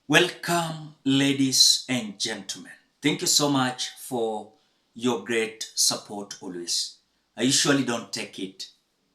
Welcome, ladies and gentlemen. Thank you so much for your great support always. I usually don't take it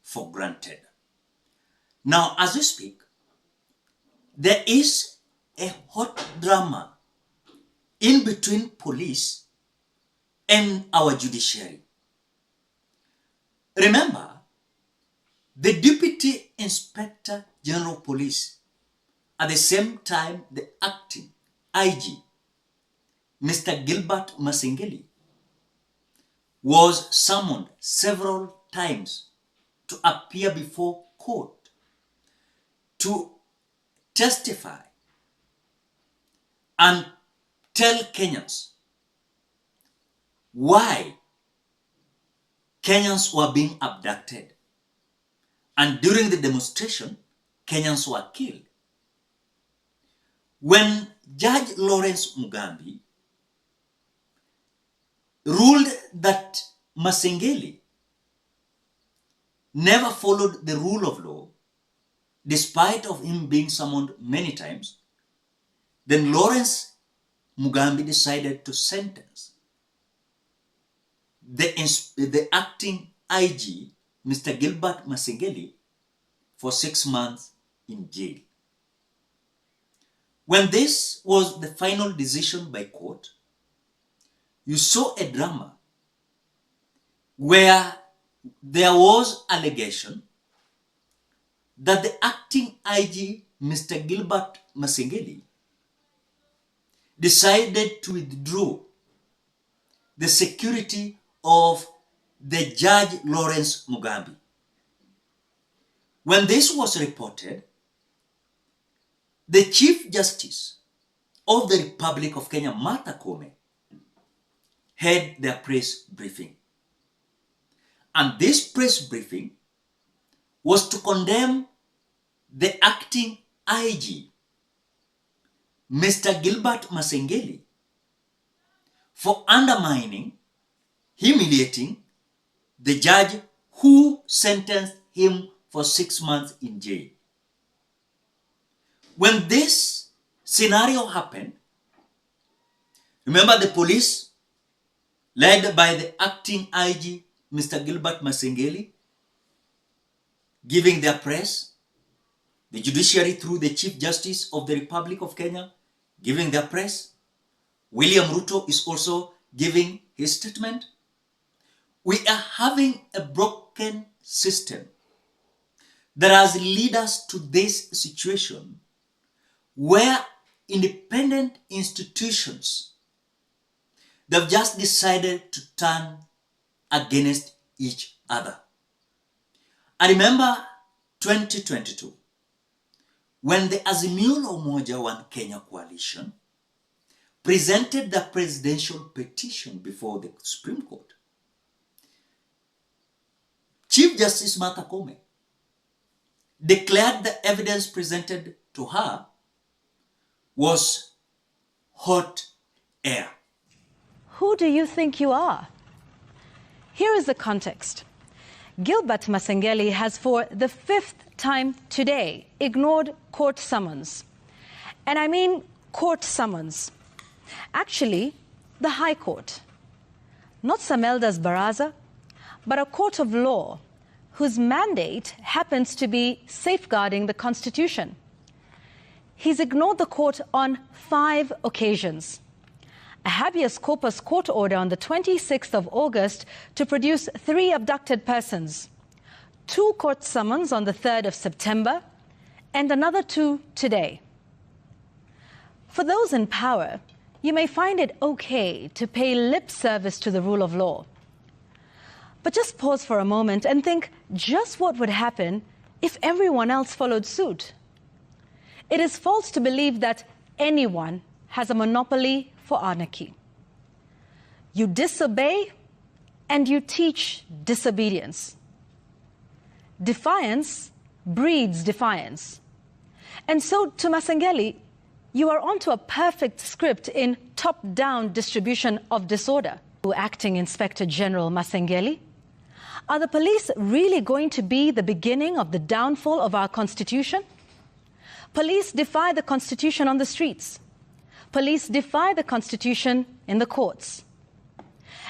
for granted. Now, as we speak, there is a hot drama in between police and our judiciary. Remember, the Deputy Inspector General Police, at the same time the acting IG, Mr. Gilbert Masengeli, was summoned several times to appear before court to testify and tell Kenyans why Kenyans were being abducted. And during the demonstration, Kenyans were killed. When Judge Lawrence Mugambi ruled that Masengeli never followed the rule of law, despite of him being summoned many times, then Lawrence Mugambi decided to sentence the acting IG, Mr. Gilbert Masengeli, for 6 months in jail. When this was the final decision by court, you saw a drama where there was allegation that the acting IG, Mr. Gilbert Masengeli, decided to withdraw the security of the Judge Lawrence Mugambi. When this was reported, the Chief Justice of the Republic of Kenya, Martha Koome, had their press briefing. And this press briefing was to condemn the acting IG, Mr. Gilbert Masengeli, for undermining, humiliating the judge who sentenced him for 6 months in jail. When this scenario happened, remember the police, led by the acting IG, Mr. Gilbert Masengeli, giving their press, the judiciary through the Chief Justice of the Republic of Kenya, giving their press, William Ruto is also giving his statement. We are having a broken system that has led us to this situation where independent institutions, they've just decided to turn against each other. I remember 2022, when the Azimio la Umoja One Kenya coalition presented the presidential petition before the Supreme Court. Chief Justice Martha Koome declared the evidence presented to her was hot air. Who do you think you are? Here is the context. Gilbert Masengeli has for the 5th time today ignored court summons. And I mean court summons. Actually, the High Court. Not Samelda's Baraza, but a court of law whose mandate happens to be safeguarding the Constitution. He's ignored the court on 5 occasions. A habeas corpus court order on the 26th of August to produce 3 abducted persons, 2 court summons on the 3rd of September, and another 2 today. For those in power, you may find it okay to pay lip service to the rule of law. But just pause for a moment and think just what would happen if everyone else followed suit. It is false to believe that anyone has a monopoly for anarchy. You disobey and you teach disobedience. Defiance breeds defiance. And so to Masengeli, you are onto a perfect script in top-down distribution of disorder. Acting Inspector General Masengeli, are the police really going to be the beginning of the downfall of our Constitution? Police defy the Constitution on the streets. Police defy the Constitution in the courts.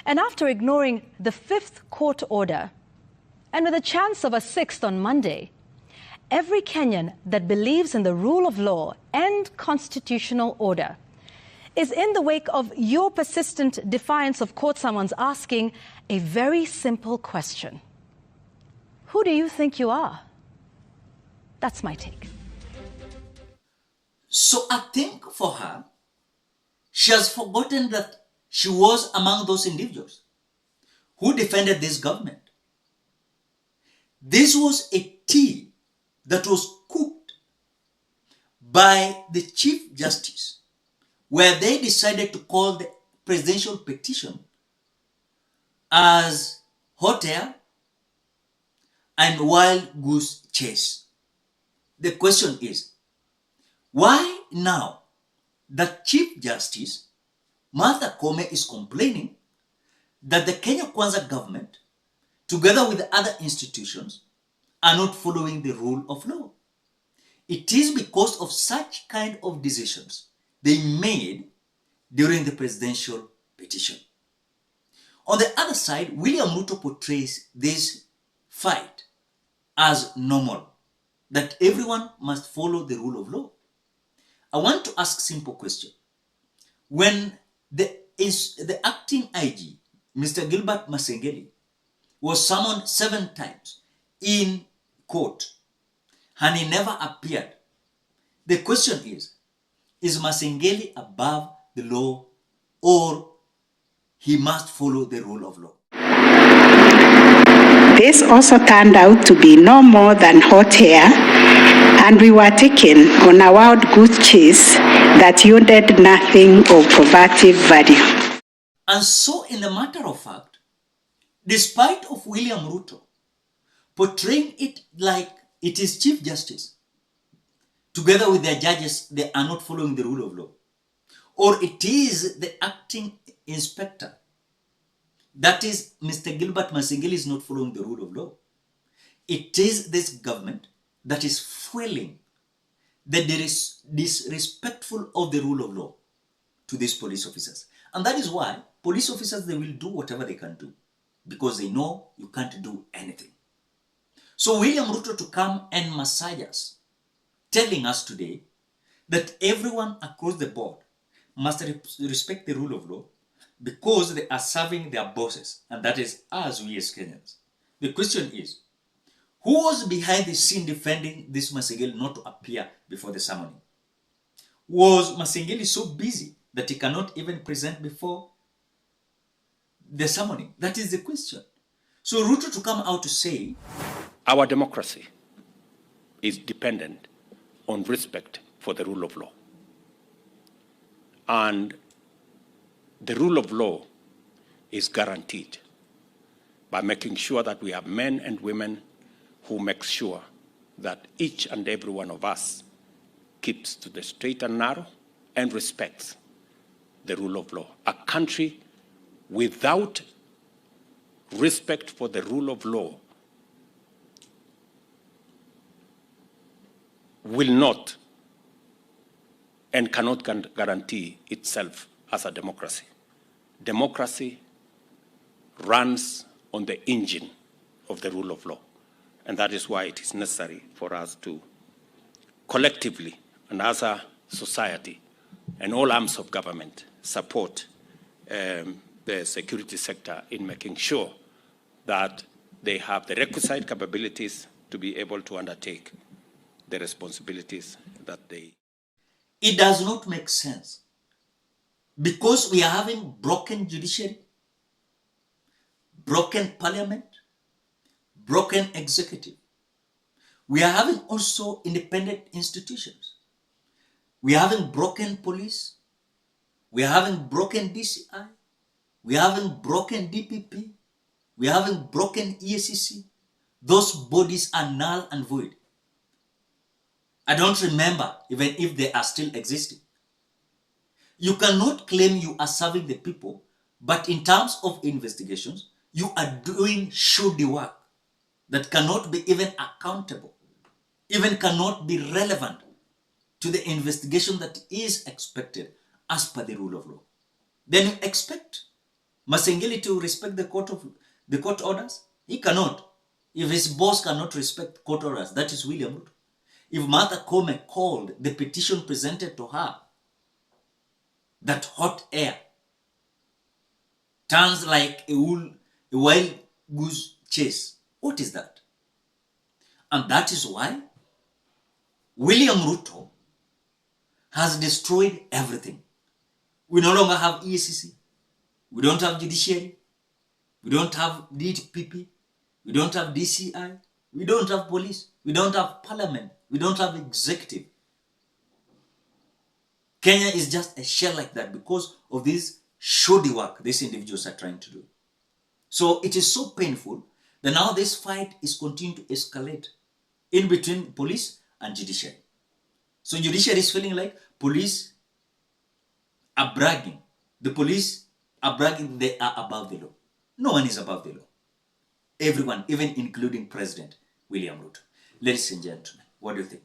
And after ignoring the 5th court order, and with a chance of a 6th on Monday, every Kenyan that believes in the rule of law and constitutional order is in the wake of your persistent defiance of court summons asking a very simple question. Who do you think you are? That's my take. So I think for her, she has forgotten that she was among those individuals who defended this government. This was a tea that was cooked by the Chief Justice, where they decided to call the presidential petition as hot air and wild goose chase. The question is, why now that Chief Justice Martha Koome is complaining that the Kenya Kwanza government, together with other institutions, are not following the rule of law? It is because of such kind of decisions they made during the presidential petition. On the other side, William Ruto portrays this fight as normal, that everyone must follow the rule of law. I want to ask a simple question. When the acting IG, Mr. Gilbert Masengeli, was summoned 7 times in court and he never appeared, the question is Masengeli above the law or he must follow the rule of law? This also turned out to be no more than hot air, and we were taken on a wild goose chase that yielded nothing of probative value. And so, in the matter of fact, despite of William Ruto portraying it like it is Chief Justice, together with their judges, they are not following the rule of law, or it is the acting inspector, that is Mr. Gilbert Masengeli, is not following the rule of law. It is this government that is fueling the disrespectful of the rule of law to these police officers. And that is why police officers, they will do whatever they can do because they know you can't do anything. So William Ruto to come and massage us, telling us today that everyone across the board must respect the rule of law because they are serving their bosses, and that is us, we as Kenyans. The question is, who was behind the scene defending this Masengeli not to appear before the ceremony? Was Masengeli so busy that he cannot even present before the ceremony? That is the question. So Ruto to come out to say, our democracy is dependent on respect for the rule of law. And the rule of law is guaranteed by making sure that we have men and women who make sure that each and every one of us keeps to the straight and narrow and respects the rule of law. A country without respect for the rule of law will not and cannot guarantee itself as a democracy. Democracy runs on the engine of the rule of law. And that is why it is necessary for us to collectively and as a society and all arms of government support the security sector in making sure that they have the requisite capabilities to be able to undertake the responsibilities that they... It does not make sense because we are having broken judiciary, broken parliament, broken executive. We are having also independent institutions. We are having broken police. We are having broken DCI. We are having broken DPP. We are having broken EACC. Those bodies are null and void. I don't remember even if they are still existing. You cannot claim you are serving the people, but in terms of investigations, you are doing shoddy work that cannot be even accountable, even cannot be relevant to the investigation that is expected as per the rule of law. Then you expect Masengeli to respect the court orders? He cannot. If his boss cannot respect court orders, that is William Ruto. If Martha Koome called the petition presented to her, that hot air turns like a wild goose chase. What is that? And that is why William Ruto has destroyed everything. We no longer have EACC. We don't have Judiciary. We don't have DPP. We don't have DCI. We don't have police. We don't have parliament. We don't have executive. Kenya is just a shell like that because of this shoddy work these individuals are trying to do. So it is so painful that now this fight is continuing to escalate in between police and judiciary. So judiciary is feeling like police are bragging. The police are bragging they are above the law. No one is above the law. Everyone, even including President William Ruto. Ladies and gentlemen, what do you think?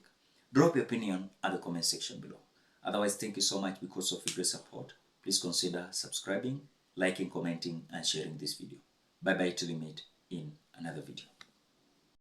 Drop your opinion at the comment section below. Otherwise, thank you so much because of your great support. Please consider subscribing, liking, commenting, and sharing this video. Bye-bye till we meet in another video.